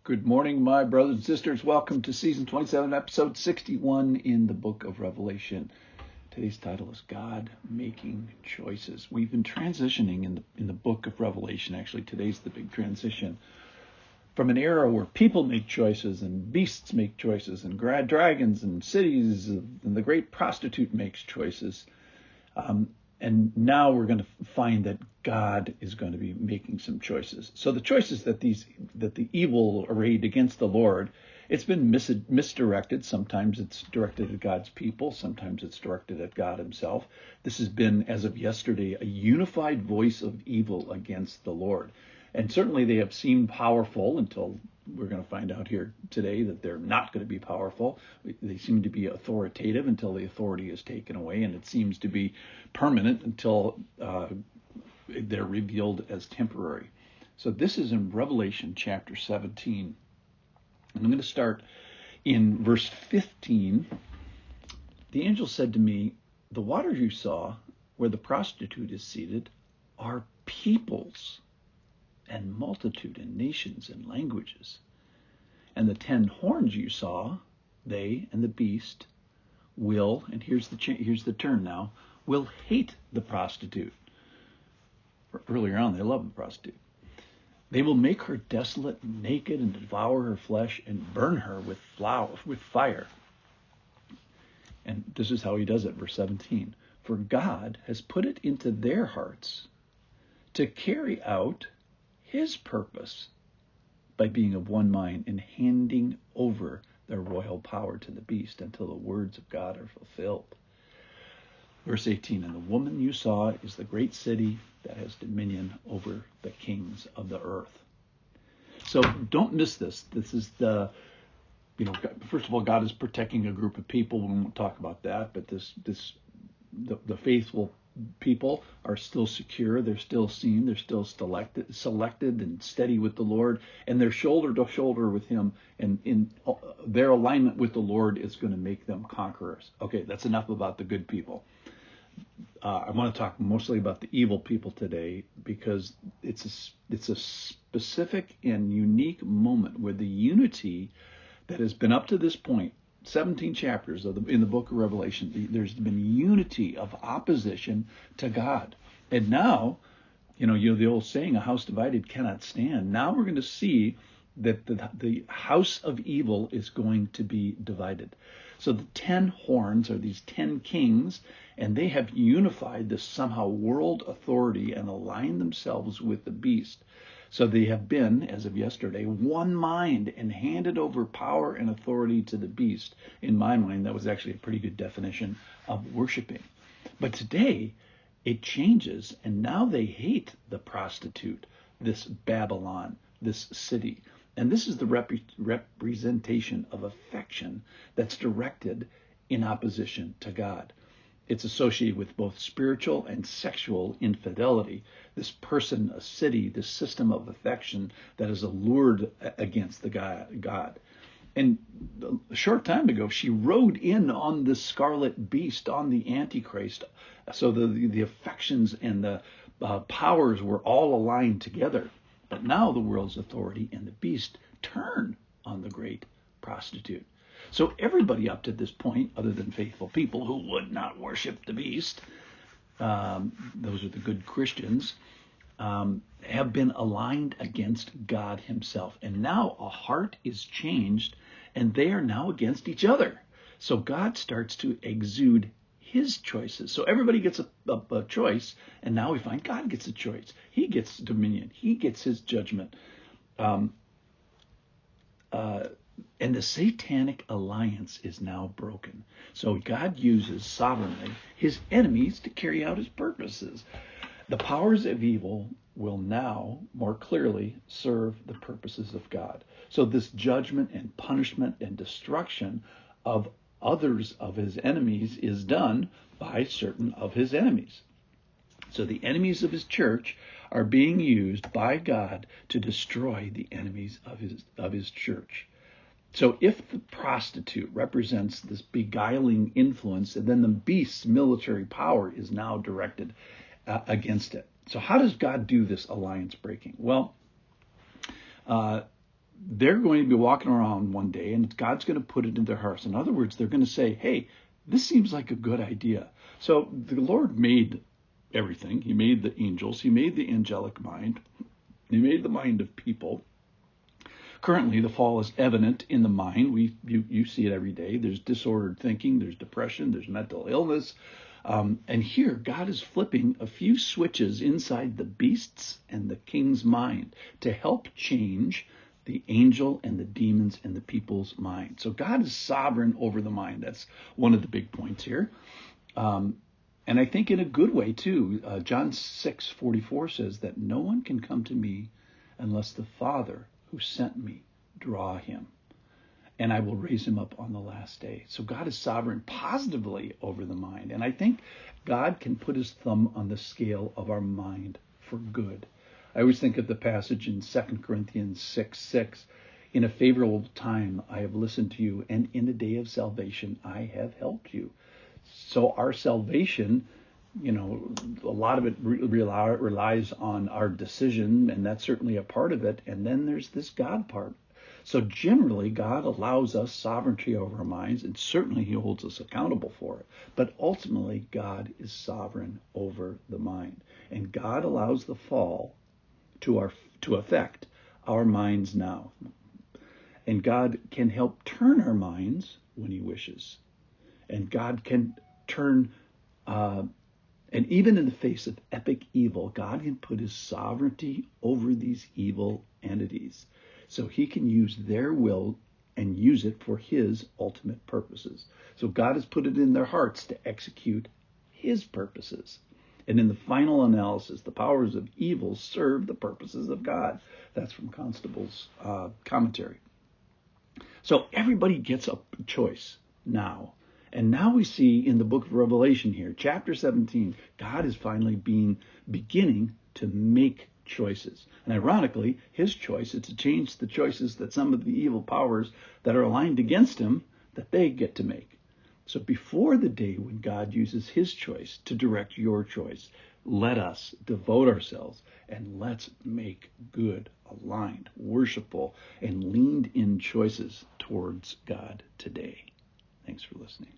Good morning, my brothers and sisters. Welcome to season 27, episode 61 in the book of Revelation. Today's title is God Making Choices. We've been transitioning in the book of Revelation. Actually, today's the big transition from an era where people make choices and beasts make choices and dragons and cities and the great prostitute makes choices. And now we're going to find that God is going to be making some choices. So the choices that the evil arrayed against the Lord, it's been misdirected. Sometimes it's directed at God's people. Sometimes it's directed at God himself. This has been, as of yesterday, a unified voice of evil against the Lord. And certainly they have seemed powerful until we're going to find out here today that they're not going to be powerful. They seem to be authoritative until the authority is taken away, and it seems to be permanent until they're revealed as temporary. So this is in Revelation chapter 17. And I'm going to start in verse 15. The angel said to me, "The waters you saw where the prostitute is seated are peoples and multitude and nations and languages. And the 10 horns you saw, they and the beast will," and here's the turn now, "will hate the prostitute." Earlier on, they loved the prostitute. "They will make her desolate, naked, and devour her flesh and burn her with fire." And this is how he does it, verse 17. "For God has put it into their hearts to carry out his purpose by being of one mind and handing over their royal power to the beast until the words of God are fulfilled." Verse 18, "And the woman you saw is the great city that has dominion over the kings of the earth." So don't miss this. This is first of all, God is protecting a group of people. We won't talk about that, but the faithful people are still secure. They're still seen. They're still selected and steady with the Lord, and they're shoulder to shoulder with him. And in their alignment with the Lord is going to make them conquerors. Okay, that's enough about the good people. I want to talk mostly about the evil people today because it's a specific and unique moment where the unity that has been up to this point, 17 chapters in the book of Revelation, there's been unity of opposition to God. And now, the old saying, "A house divided cannot stand." Now we're going to see that the house of evil is going to be divided. So the 10 horns are these 10 kings, and they have unified this somehow world authority and aligned themselves with the beast. So they have been, as of yesterday, one mind and handed over power and authority to the beast. In my mind, that was actually a pretty good definition of worshiping. But today, it changes, and now they hate the prostitute, this Babylon, this city. And this is the representation of affection that's directed in opposition to God. It's associated with both spiritual and sexual infidelity. This person, a city, this system of affection that is allured against the God. And a short time ago, she rode in on the scarlet beast, on the Antichrist. So the affections and the powers were all aligned together. But now the world's authority and the beast turn on the great prostitute. So everybody up to this point, other than faithful people who would not worship the beast, those are the good Christians, have been aligned against God himself. And now a heart is changed, and they are now against each other. So God starts to exude his choices. So everybody gets a choice, and now we find God gets a choice. He gets dominion. He gets his judgment. And the satanic alliance is now broken. So God uses sovereignly his enemies to carry out his purposes. The powers of evil will now more clearly serve the purposes of God. So this judgment and punishment and destruction of others of his enemies is done by certain of his enemies. So the enemies of his church are being used by God to destroy the enemies of his church. So if the prostitute represents this beguiling influence, then the beast's military power is now directed against it. So how does God do this alliance breaking? Well, they're going to be walking around one day and God's going to put it in their hearts. In other words, they're going to say, hey, this seems like a good idea. So the Lord made everything. He made the angels. He made the angelic mind. He made the mind of people. Currently, the fall is evident in the mind. You see it every day. There's disordered thinking. There's depression. There's mental illness. And here, God is flipping a few switches inside the beast's and the king's mind to help change the angel and the demons and the people's mind. So God is sovereign over the mind. That's one of the big points here. And I think in a good way, too. John 6:44 says that no one can come to me unless the Father who sent me draw him, and I will raise him up on the last day. So God is sovereign positively over the mind. And I think God can put his thumb on the scale of our mind for good. I always think of the passage in 2 Corinthians 6:6. In a favorable time I have listened to you, and in a day of salvation I have helped you. So our salvation, a lot of it relies on our decision, and that's certainly a part of it. And then there's this God part. So generally, God allows us sovereignty over our minds, and certainly he holds us accountable for it. But ultimately, God is sovereign over the mind. And God allows the fall to affect our minds now. And God can help turn our minds when he wishes. And God can turn, and even in the face of epic evil, God can put his sovereignty over these evil entities. So he can use their will and use it for his ultimate purposes. So God has put it in their hearts to execute his purposes. And in the final analysis, the powers of evil serve the purposes of God. That's from Constable's commentary. So everybody gets a choice now. And now we see in the book of Revelation here, chapter 17, God is finally beginning to make choices. And ironically, his choice is to change the choices that some of the evil powers that are aligned against him, that they get to make. So before the day when God uses his choice to direct your choice, let us devote ourselves and let's make good, aligned, worshipful, and leaned in choices towards God today. Thanks for listening.